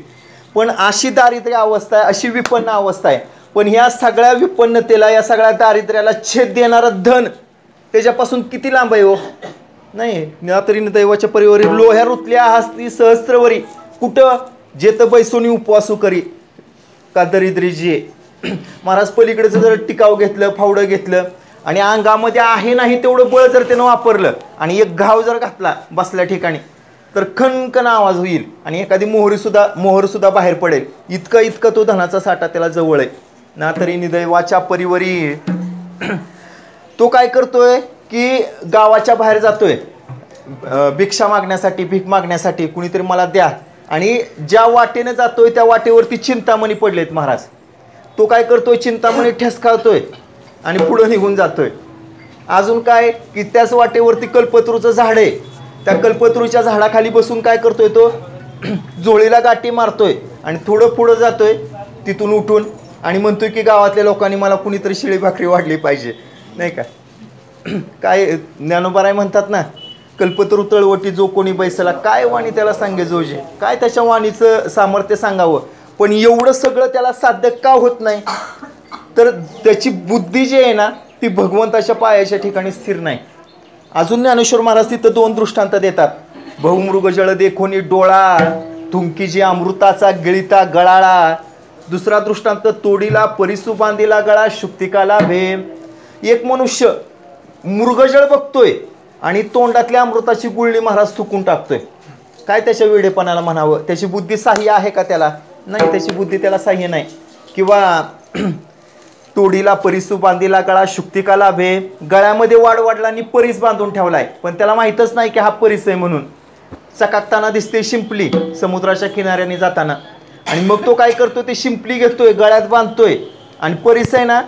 पण अशी दारिद्र्य अवस्था आहे, अशी विपन्न अवस्था आहे. पण ह्या सगळ्या विपन्नतेला, या सगळ्या दारिद्र्याला छेद देणारं धन त्याच्यापासून किती लांब आहे हो? नाही. ना तरी दैवाच्या परिवारी, लोह्या रुतल्या हस्ती सहस्त्रवरी, कुठं जेत बैसोनी उपवासू करी का दरिद्री जी. महाराज, पलीकडचं जर टिकाव घेतलं, फावडं घेतलं आणि अंगामध्ये आहे नाही तेवढं बळ जर त्यानं वापरलं आणि एक घाव जर घातला बसल्या ठिकाणी, तर खणखण आवाज होईल आणि एखादी मोहर सुद्धा बाहेर पडेल. इतका तो धनाचा साठा त्याला जवळ आहे. ना तरी निदैवाच्या परिवरी. तो काय करतोय की गावाच्या बाहेर जातोय भिक्षा मागण्यासाठी, भीक मागण्यासाठी, कुणीतरी मला द्या. आणि ज्या वाटेनं जातोय त्या वाटेवरती चिंतामणी पडलेत महाराज. तो काय करतोय, चिंतामणी ठेसकावतोय आणि पुढं निघून जातोय. अजून काय की त्याच वाटेवरती कल्पतरूचं झाड आहे, त्या कल्पतरूच्या झाडाखाली बसून काय करतोय तो, झोळीला गाठी मारतोय आणि थोडं पुढं जातोय तिथून उठून आणि म्हणतोय की गावातल्या लोकांनी मला कुणीतरी शिळी भाकरी वाढली पाहिजे, नाही का. काय ज्ञानोबाराय म्हणतात ना, कल्पतरू तळवटी जो कोणी बैसला, काय वाणी त्याला सांगे जोजे. काय त्याच्या वाणीचं सामर्थ्य सांगावं, पण एवढं सगळं त्याला साध्य का होत नाही, तर त्याची बुद्धी जी आहे ना ती भगवंताच्या पायाच्या ठिकाणी स्थिर नाही. अजून ज्ञानेश्वर महाराज तिथं 2 दृष्टांत देतात. बहुमृग जळ देखोनी डोळा, थुंकी जी अमृताचा गिळीता गळाळा. दुसरा दृष्टांत, तोडीला परिसू बांधिला गळा, शुक्तिकाला भेम. एक मनुष्य मृगजळ बघतोय आणि तोंडातल्या अमृताची गुळणी महाराज थुकून टाकतोय. काय त्याच्या वेडेपणाला म्हणावं? त्याची बुद्धी साह्य आहे का त्याला? नाही, त्याची बुद्धी त्याला साह्य नाही. किंवा तोडीला परिसू बांधीला गळा शुक्तिका लाभे, गळ्यामध्ये वाडवडिलांनी परीस बांधून ठेवलाय, पण त्याला माहीतच नाही की हा परीस आहे म्हणून. चकाकताना दिसते शिंपली समुद्राच्या किनाऱ्याने जाताना, आणि मग तो काय करतो, ते शिंपली घेतोय गळ्यात बांधतोय, आणि परीस आहे ना,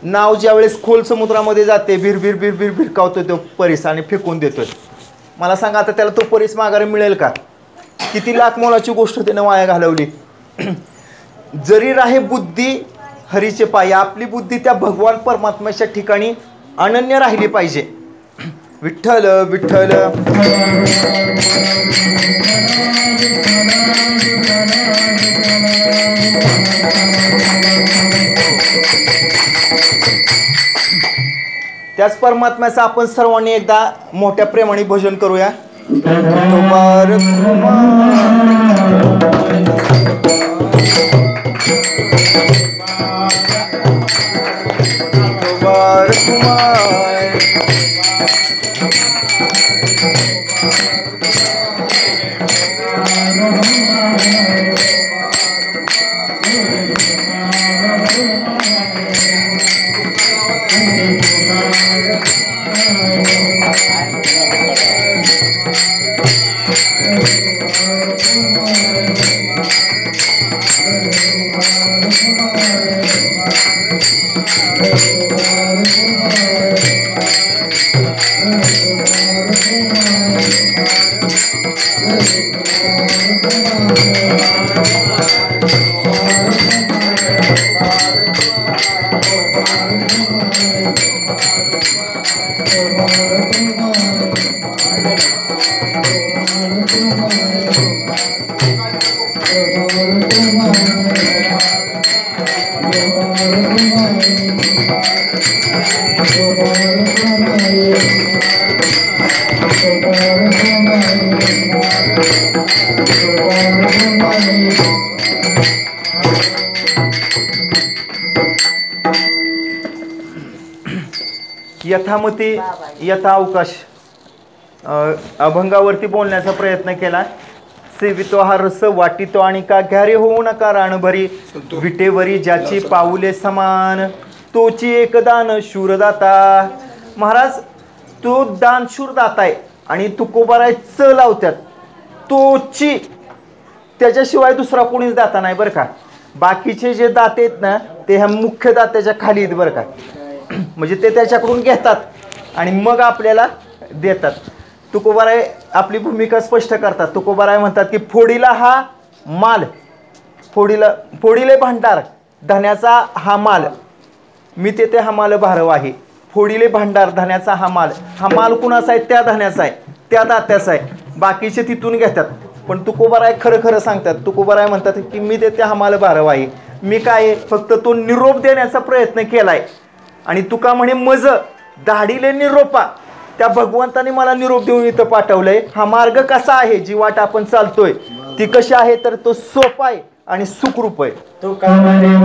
नाव ज्यावेळेस खोल समुद्रामध्ये जाते भिरभिर भिरभिर भिरकावतोय तो परीस आणि फेकून देतोय. मला सांगा आता त्याला तो परीस माघारी मिळेल का? किती लाख मोलाची गोष्ट त्यानं वाया घालवली. जरी राहे बुद्धी हरीचे पाय, आपली बुद्धी त्या भगवान परमात्म्याच्या ठिकाणी अनन्य राहिली पाहिजे. विठ्ठल विठ्ठल त्याच परमात्म्याचं आपण सर्वांनी एकदा मोठ्या प्रेमाने भजन करूया. यथामती यथा अवकाश अभंगावरती बोलण्याचा प्रयत्न केला. सेवितो हा रस वाटितो आणि का घ्यारे होऊ नका रानभरी, विटेवरी ज्याची पाऊले समान तोची एक दान शूरदाता. महाराज तो दानशूर दाता आहे आणि तुकोबाराय च लावतात तोची, त्याच्याशिवाय दुसरा कोणीच दाता नाही बरं का. बाकीचे जे दाते आहेत ना ते ह्या मुख्य दात्याच्या खाली आहेत बरं का. म्हणजे ते त्याच्याकडून घेतात आणि मग आपल्याला देतात. तुकोबाराय आपली भूमिका स्पष्ट करतात. तुकोबाराय म्हणतात की फोडीला हा माल, फोडीले भांडार धन्याचा हा माल, मी तेथे हा माल भारव आहे. फोडीले भांडार धन्याचा हा माल कुणाचा आहे? त्या धन्याचा आहे, त्या दात्याचा आहे. बाकीचे तिथून घेतात. पण तुकोबाराय खरं खरं सांगतात. तुकोबाराय म्हणतात की मी तेथे हा माल भारव आहे. मी काय फक्त तो निरोप देण्याचा प्रयत्न केलाय. आणि तुका म्हणे मज दाढीले निरोपा, त्या भगवंताने मला निरोप देऊन इथं पाठवलंय. हा मार्ग कसा आहे, जी वाट आपण चालतोय ती कशी आहे, तर तो सोपा आहे आणि सुखरूप आहे. तुका म्हणे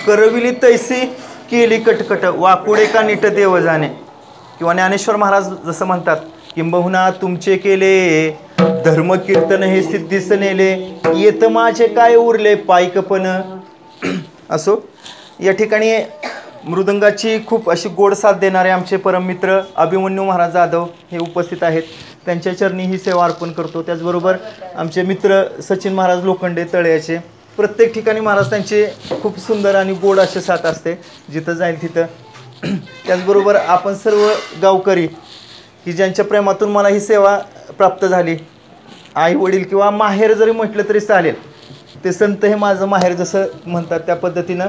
करविली तैसी केली कटकट वाकुडे का नीट देव जाणे, किंवा ज्ञानेश्वर महाराज जसं म्हणतात, किंबहुना तुमचे केले धर्म कीर्तन हे सिद्धीस नेले, येत माझे काय उरले पायकपण. असो, या ठिकाणी मृदंगाची खूप अशी गोड साथ देणारे आमचे परममित्र अभिमन्यू महाराज जाधव हे उपस्थित आहेत. त्यांच्या चरणी ही सेवा अर्पण करतो. त्याचबरोबर आमचे मित्र सचिन महाराज लोखंडे तळ्याचे, प्रत्येक ठिकाणी महाराज त्यांचे खूप सुंदर आणि गोड असे साथ असते जिथं जाईल तिथं. त्याचबरोबर आपण सर्व गावकरी की ज्यांच्या प्रेमातून मला ही सेवा प्राप्त झाली, आई वडील किंवा माहेर जरी म्हटलं तरी चालेल, ते संत हे माझं माहेर जसं म्हणतात त्या पद्धतीनं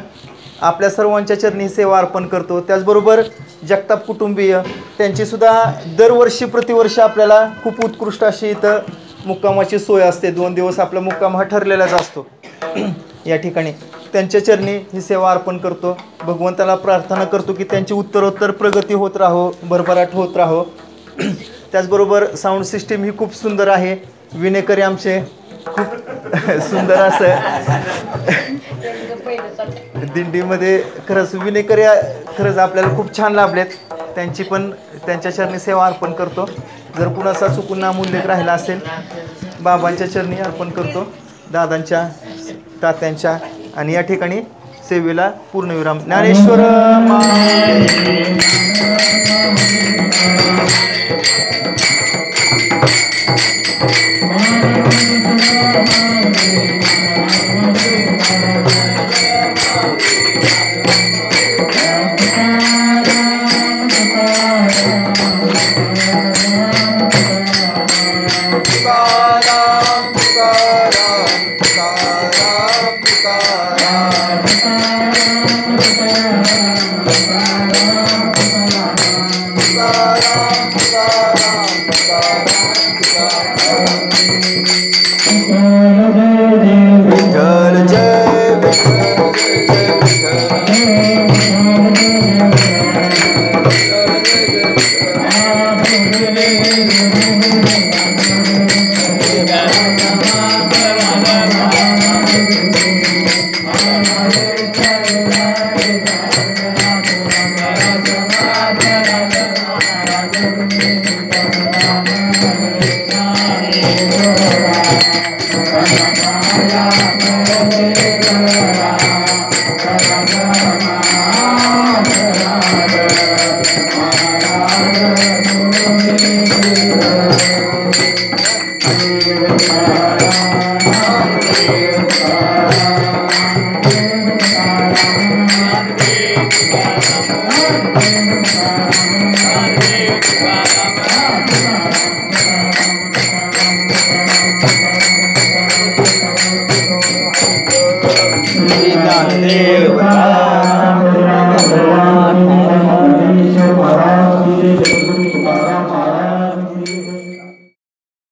आपल्या सर्वांच्या चरणी ही सेवा अर्पण करतो. त्याचबरोबर जगताप कुटुंबीय त्यांचीसुद्धा दरवर्षी प्रतिवर्षी आपल्याला खूप उत्कृष्ट अशी इथं मुक्कामाची सोय असते. 2 दिवस आपला मुक्काम हा ठरलेलाच असतो. या ठिकाणी त्यांच्या चरणी ही सेवा अर्पण करतो. भगवंताला प्रार्थना करतो की त्यांची उत्तरोत्तर प्रगती होत राहो, भरभराट होत राहो. त्याचबरोबर साऊंड सिस्टीम ही खूप सुंदर आहे. विनेकरी आमचे खूप सुंदर असं दिंडीमध्ये खरंच विनेकरी खरंच आपल्याला खूप छान लाभलेत. त्यांची पण त्यांच्या चरणी सेवा अर्पण करतो. जर कुणाचा चुकून नामोल्लेख राहिला असेल बाबांच्या चरणी अर्पण करतो, दादांच्या तात्यांच्या. आणि या ठिकाणी सेवेला पूर्णविराम. ज्ञानेश्वर Jai ज्ञानदेव